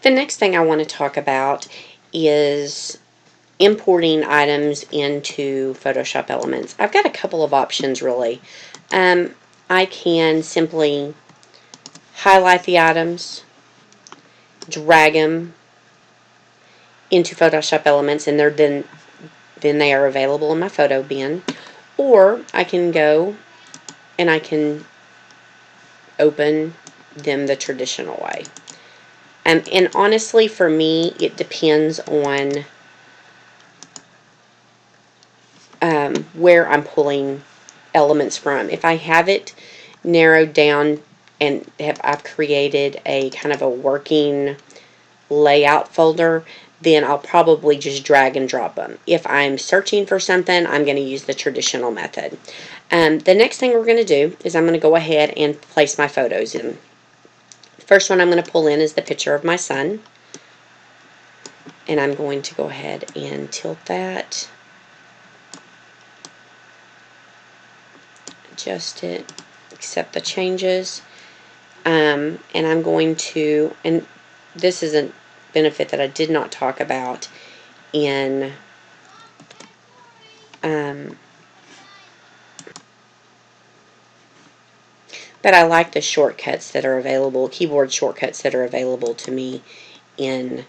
The next thing I want to talk about is importing items into Photoshop Elements. I've got a couple of options really. I can simply highlight the items, drag them into Photoshop Elements, and then they are available in my photo bin. Or I can go and I can open them the traditional way. And honestly, for me, it depends on where I'm pulling elements from. If I have it narrowed down and I've created a kind of a working layout folder, then I'll probably just drag and drop them. If I'm searching for something, I'm going to use the traditional method. The next thing we're going to do is I'm going to go ahead and place my photos in. The first one I'm going to pull in is the picture of my son. And I'm going to go ahead and tilt that, adjust it, accept the changes, and I'm going to, and this is a benefit that I did not talk about in but I like the shortcuts that are available, keyboard shortcuts that are available to me in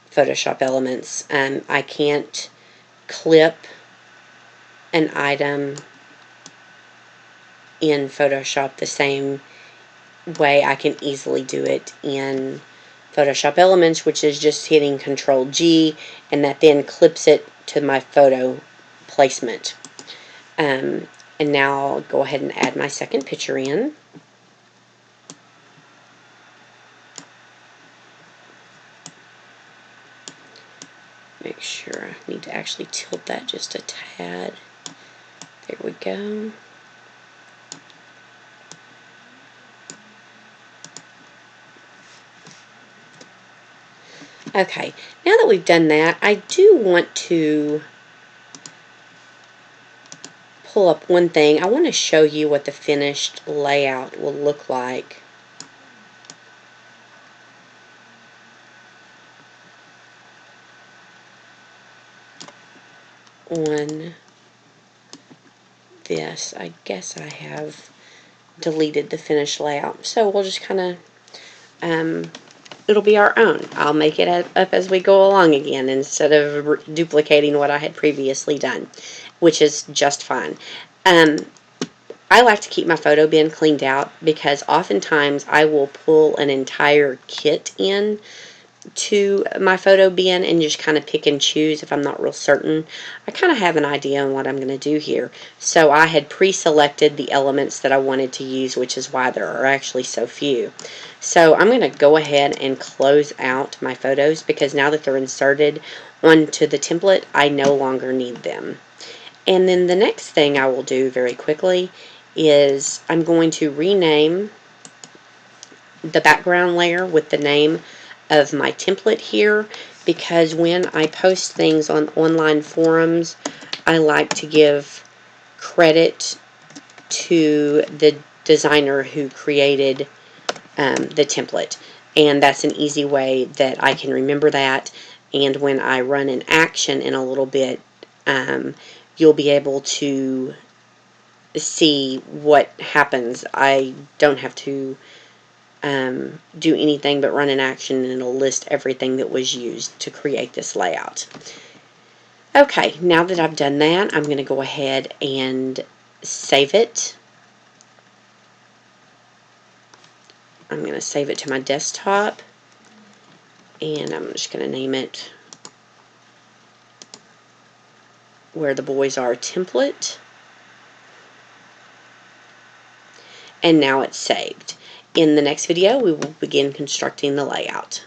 Photoshop Elements. I can't clip an item in Photoshop the same way I can easily do it in Photoshop Elements, which is just hitting Control G, and that then clips it to my photo placement. And now I'll go ahead and add my second picture in. Make sure I need to actually tilt that just a tad. There we go. Okay, now that we've done that, I do want to pull up one thing. I want to show you what the finished layout will look like. On this, I guess I have deleted the finished layout, so we'll just kind of it'll be our own. I'll make it up as we go along again instead of duplicating what I had previously done, which is just fine. I like to keep my photo bin cleaned out because oftentimes I will pull an entire kit in to my photo bin and just kind of pick and choose if I'm not real certain. I kind of have an idea on what I'm going to do here. So I had pre-selected the elements that I wanted to use, which is why there are actually so few. So I'm going to go ahead and close out my photos because now that they're inserted onto the template, I no longer need them. And then the next thing I will do very quickly is I'm going to rename the background layer with the name of my template here, because when I post things on online forums, I like to give credit to the designer who created the template, and that's an easy way that I can remember that. And when I run an action in a little bit, you'll be able to see what happens. I don't have to do anything but run an action, and it'll list everything that was used to create this layout. Okay, now that I've done that, I'm going to go ahead and save it. I'm going to save it to my desktop, and I'm just going to name it Where the Boys Are Template. And now it's saved. In the next video, we will begin constructing the layout.